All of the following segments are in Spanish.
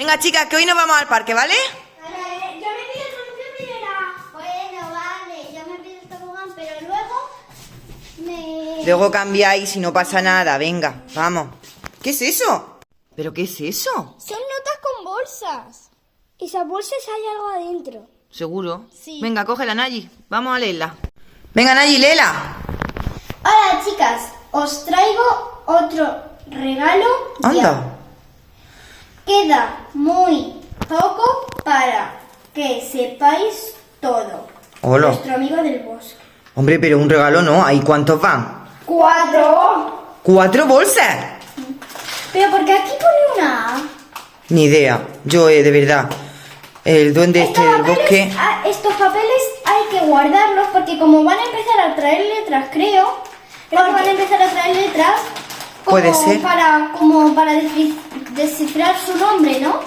Venga, chicas, que hoy nos vamos al parque, ¿vale? Vale, yo me pido el tobogán primero. Bueno, vale, yo me pido el tobogán, pero luego Luego cambiáis y no pasa nada. Venga, vamos. ¿Qué es eso? ¿Pero qué es eso? Son notas con bolsas. Y esas bolsas hay algo adentro. ¿Seguro? Sí. Venga, cógela, Nayi. Vamos a leerla. Venga, Nayi, léela. Hola, chicas. Os traigo otro regalo. Anda. Ya. Queda muy poco para que sepáis todo. Hola. Nuestro amigo del bosque. Hombre, pero un regalo no. ¿Ahí cuántos van? 4. ¿4 bolsas? Pero ¿por qué aquí pone una A? Ni idea. Yo, de verdad. El duende este del bosque. Estos papeles hay que guardarlos porque como van a empezar a traer letras, creo que van a empezar a traer letras como Puede ser. como para descifrar su nombre, ¿no?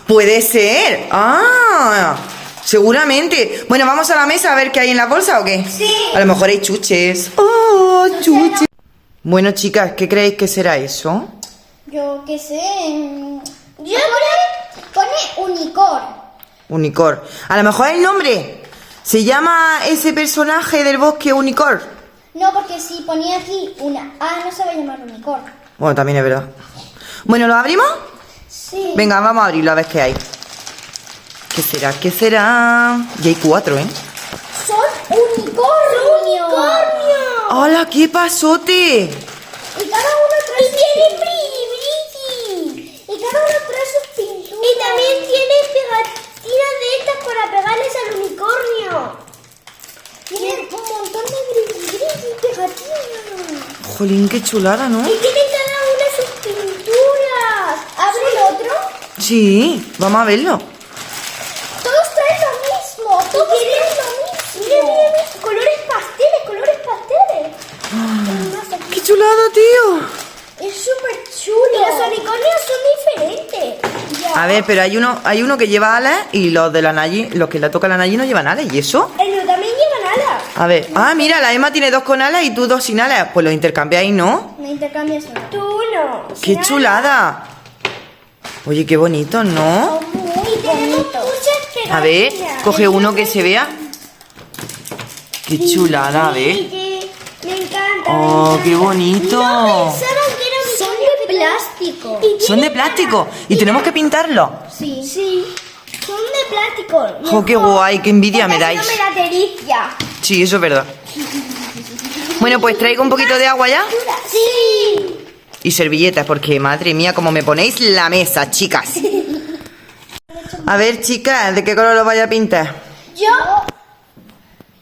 Puede ser. Ah, seguramente. Bueno, vamos a la mesa a ver qué hay en la bolsa o qué. Sí. A lo mejor hay chuches. Oh, chuches. Bueno, chicas, ¿qué creéis que será eso? Yo qué sé. Yo pone unicornio. Unicorn. A lo mejor el nombre. ¿Se llama ese personaje del bosque Unicorn? No, porque si ponía aquí una A no se va a llamar unicornio. Bueno, también es verdad. Bueno, ¿lo abrimos? Sí. Venga, vamos a abrirlo a ver qué hay. ¿Qué será? ¿Qué será? Y hay 4, ¿eh? Son unicornios. ¡Hala, qué pasote! Y cada uno trae tiene brilli. Y cada uno trae sus pinturas. Y también tiene pegatinas de estas para pegarles al unicornio. Tienen un montón de brilli y pegatinas. Jolín, qué chulada, ¿no? Y tienen cada una sus pinturas. ¿Abre el otro? Sí, vamos a verlo. Todos traen lo mismo. Todos traen lo mismo. Mira. Colores pasteles. ¡Qué chulada, tío! Es súper chulo. Y los unicornios son diferentes. Ya. A ver, pero hay uno que lleva alas y los de la Nayi, los que le toca a la Nayi no llevan alas. ¿Y eso? El mío también llevan alas. A ver. Ah, mira, la Emma tiene 2 con alas y tú 2 sin alas. Pues los intercambiáis, ¿no? Me intercambias una. Tú no. ¡Qué chulada! Oye, qué bonito, ¿no? Muy bonitos. A ver, coge uno que se vea. ¡Qué chulada, a ver! Me encanta. ¡Oh, qué bonito! Pensaron que eran son de plástico. Son de plástico y tenemos que pintarlo. Sí. Son de plástico. ¡Jo, qué guay! ¡Qué envidia me dais! No me da tericia. Sí, eso es verdad. Bueno, pues traigo un poquito de agua ya. Sí. Y servilletas, porque madre mía, como me ponéis la mesa, chicas. A ver, chicas, ¿de qué color lo vaya a pintar? Yo,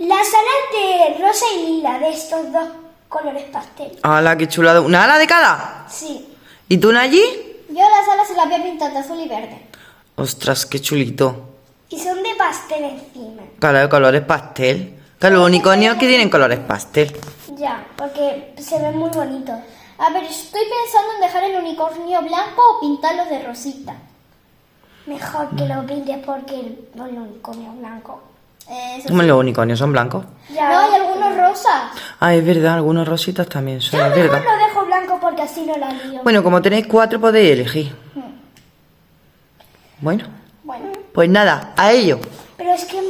las alas de rosa y lila, de estos dos colores pastel. ¡Hala, qué chulada! ¿Una ala de cada? Sí. ¿Y tú, Nayi? Yo las alas se las voy a pintar de azul y verde. Ostras, qué chulito. Y son de pastel encima. Claro, de colores pastel. Claro, los unicornios que tienen colores pastel. Ya, porque se ven muy bonitos. A ver, estoy pensando en dejar el unicornio blanco o pintarlo de rosita. Mejor que lo pintes porque el unicornio blanco. Como los unicornios son blancos. Ya. No, hay algunos rosas. Ah, es verdad, algunos rositas también son, Yo es mejor verdad. lo dejo blanco porque así no la lío. Bueno, como tenéis 4 podéis elegir. Bueno, Bueno, pues nada, a ello. pero es que...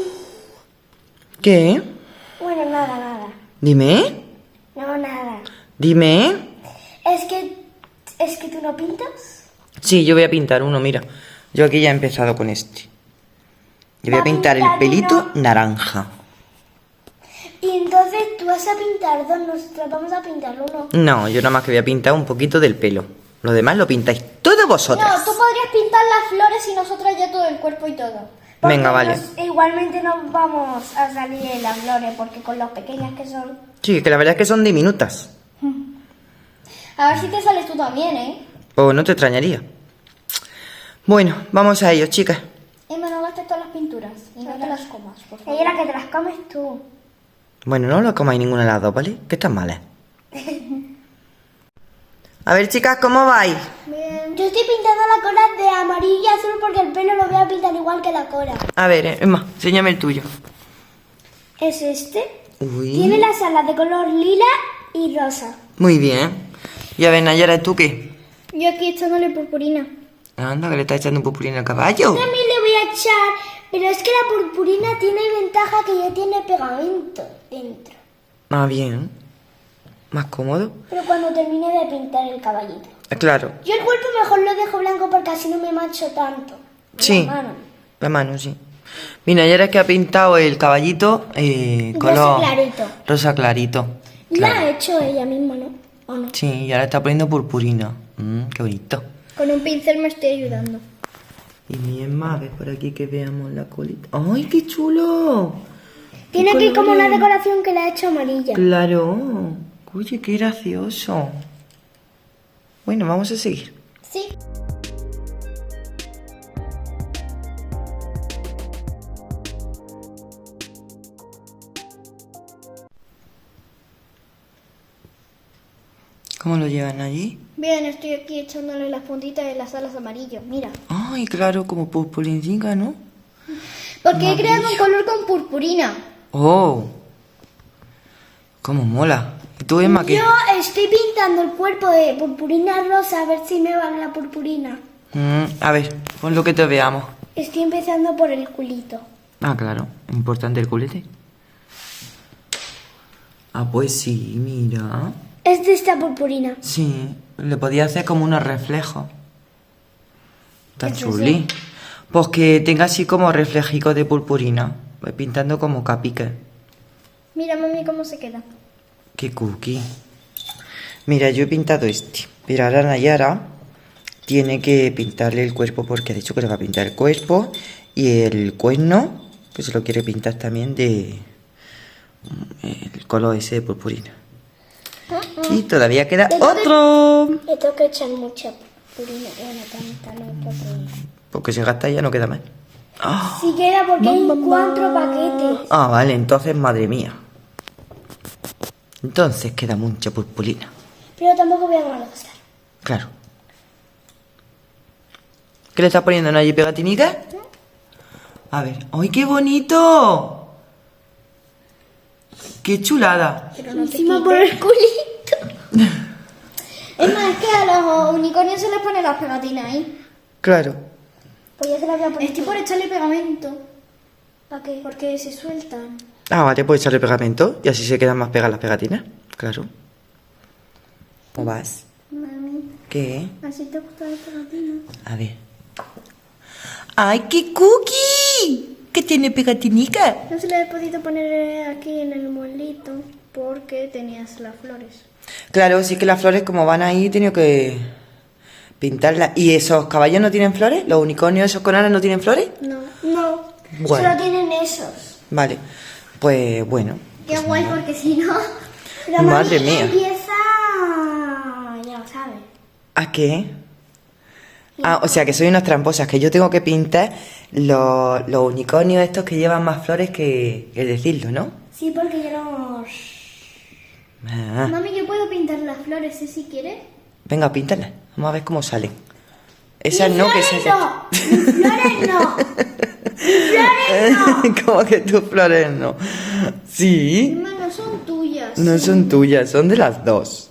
¿Qué? Bueno, nada. Dime, No, nada. dime. Es que tú no pintas. Sí, yo voy a pintar uno, mira. Yo aquí ya he empezado con este. Yo voy a pintar el pelito naranja. Y entonces tú vas a pintar dos, nosotros vamos a pintar uno. No, yo nada más que voy a pintar un poquito del pelo. Lo demás lo pintáis todos vosotras. No, tú podrías pintar las flores y nosotras ya todo el cuerpo y todo. Venga, vale. Igualmente no vamos a salir en las flores porque con las pequeñas que son... Sí, que la verdad es que son diminutas. A ver si te sales tú también, ¿eh? O no te extrañaría. Bueno, vamos a ello, chicas. Emma, no gastes todas las pinturas y no te las comas, por favor. Ella que te las comes tú. Bueno, no lo comáis ninguna de las dos, ¿vale? Que están malas. A ver, chicas, ¿cómo vais? Bien. Yo estoy pintando la cola de amarillo y azul porque el pelo lo voy a pintar igual que la cola. A ver, Emma, enséñame el tuyo. ¿Es este? Uy. Tiene las alas de color lila y rosa. Muy bien. Y a ver, Nayara, ¿tú qué? Yo aquí echándole purpurina. Anda, que le está echando purpurina al caballo. También le voy a echar, pero es que la purpurina tiene ventaja que ya tiene pegamento dentro. Ah, bien. Más cómodo. Pero cuando termine de pintar el caballito. Claro. Yo el cuerpo mejor lo dejo blanco porque así no me mancho tanto. Sí. La mano. La mano, sí. Mira, ayer es que ha pintado el caballito color... clarito. Rosa clarito. La Claro. ha hecho ella misma, ¿no? ¿O no? Sí, y ahora está poniendo purpurina. Qué bonito. Con un pincel me estoy ayudando. Y bien más, ves por aquí que veamos la colita. ¡Ay, qué chulo! Tiene ¿Qué aquí como una colores? decoración que le ha hecho amarilla. Claro. Oye, qué gracioso. Bueno, vamos a seguir. Sí. ¿Cómo lo llevan allí? Bien, estoy aquí echándole las puntitas de las alas amarillas, mira. Ay, claro, como purpurinica, ¿no? Porque he creado un color con purpurina. Oh. Cómo mola. ¿Y tú, Emma, qué? Yo estoy pintando el cuerpo de purpurina rosa a ver si me va la purpurina. A ver, pon lo que te veamos. Estoy empezando por el culito. Ah, claro. Importante el culete. Ah, pues sí, mira. Es de esta purpurina. Sí, le podía hacer como unos reflejos. Está ¿Qué es chuli. Pues que tenga así como reflejicos de purpurina. Voy pintando como capiques. Mira, mami, cómo se queda. Qué cookie. Mira, yo he pintado este. Pero ahora Nayara tiene que pintarle el cuerpo porque ha dicho que le va a pintar el cuerpo. Y el cuerno, que se lo quiere pintar también de... el color ese de purpurina. Y todavía queda otro. Le tengo que echar mucha purpurina. Bueno, tanta no, porque... Porque si gasta ya no queda más. Ah, Sí queda porque hay 4 paquetes. Ah, vale, entonces, madre mía. Entonces queda mucha purpurina. Pero tampoco voy a malgastar. Claro. ¿Qué le estás poniendo en allí, pegatinica? A ver. ¡Ay, qué bonito! ¡Qué chulada! Pero no encima por el culito. Es más, es que a los unicornios se les pone las pegatinas ahí. Claro. Pues ya se las voy a poner. Estoy por echarle pegamento. ¿Para qué? Porque se sueltan. Ah, vale, puedes echarle pegamento y así se quedan más pegadas las pegatinas. Claro. ¿Cómo vas? Mami, ¿Qué? ¿así te gusta la pegatina? A ver. ¡Ay, qué cookie! ¿Qué tiene pegatinica? No se le he podido poner aquí en el molito porque tenías las flores. Claro, sí que las flores como van ahí he tenido que pintarlas. ¿Y esos caballos no tienen flores? ¿Los unicornios esos con alas no tienen flores? No. No. Bueno. Solo tienen esos. Vale. Pues bueno. Qué guay, porque si no... Madre mía. Empieza... Ya lo sabes. ¿A qué? Ah, o sea que soy unas tramposas, que yo tengo que pintar los unicornios estos que llevan más flores que decirlo, ¿no? Sí, porque yo no... Ah. Mami, yo puedo pintar las flores, ¿sí? Si quieres. Venga, píntala. Vamos a ver cómo salen. Esas Mis no, que flores esas... no. Mis flores no. Mis flores no. ¿Cómo que tus flores no? Sí. Mamá, no son tuyas. No son tuyas, son de las dos.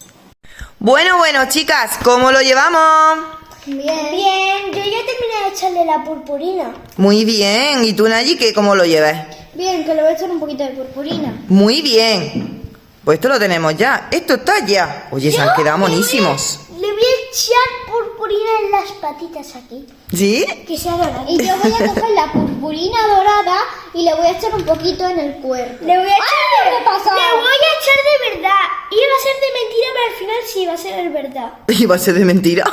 Bueno, chicas, ¿cómo lo llevamos? Bien. Bien, yo ya terminé de echarle la purpurina. Muy bien. ¿Y tú, Nayi, qué, cómo lo llevas? Bien, que le voy a echar un poquito de purpurina. Muy bien. Pues esto lo tenemos ya. Esto está ya. Oye, se han quedado monísimos. Le voy a echar purpurina en las patitas aquí. ¿Sí? Que sea dorada. Y yo voy a coger la purpurina dorada y le voy a echar un poquito en el cuerpo. Le voy a echar ¿Qué pasa? Le voy a echar de verdad. Iba a ser de mentira, pero al final sí iba a ser de verdad. Iba a ser de mentira.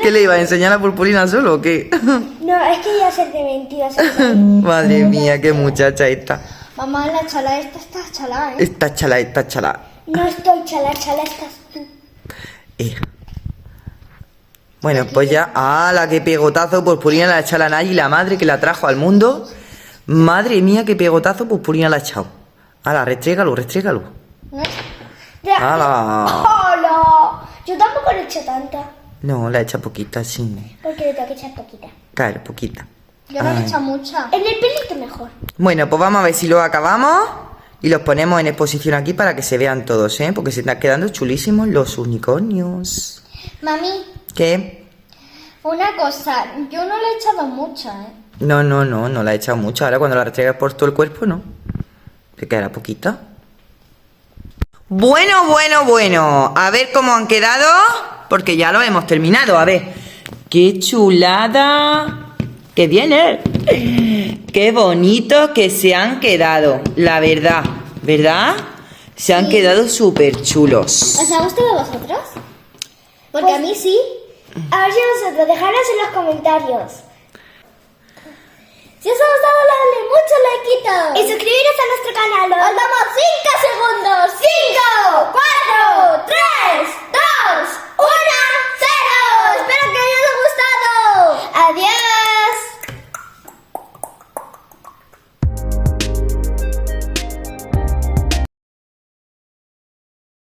¿Qué le iba a enseñar la purpurina solo o qué? No, es que iba a ser de mentira. Madre mía, qué muchacha esta. Mamá, la chala esta está chala, ¿eh? Está chala, está chala. No estoy chala estás tú. Bueno, pues ya, ¡hala, qué pegotazo! Purpurina la ha echado la Nayi, la madre que la trajo al mundo. Madre mía, qué pegotazo, Purpurina la ha echado. ¡Hala, restrégalo! ¿No? ¡Hala! ¡Hola! Yo tampoco le he hecho tanta. No, la ha hecho poquita, sí. Porque le tengo que echar poquita. Claro, poquita. Yo no le Ay. he echado mucha. En el pelito mejor. Bueno, pues vamos a ver si lo acabamos y los ponemos en exposición aquí para que se vean todos, ¿eh? Porque se están quedando chulísimos los unicornios. Mami, ¿Qué? Una cosa, yo no le he echado mucha, ¿eh? No la he echado mucho. Ahora cuando la restriegues por todo el cuerpo, no. Te quedará poquita. Bueno. A ver cómo han quedado, porque ya lo hemos terminado. A ver. ¡Qué chulada! ¡Qué bien, ¡Qué bonito que se han quedado! La verdad, ¿verdad? Se han quedado súper chulos. ¿Os ha gustado a vosotros? Porque Pues- a mí sí. A ver si vosotros, dejadnos en los comentarios. Si os ha gustado, dadle mucho like y suscribiros a nuestro canal. Os damos 5 segundos. 5, 4,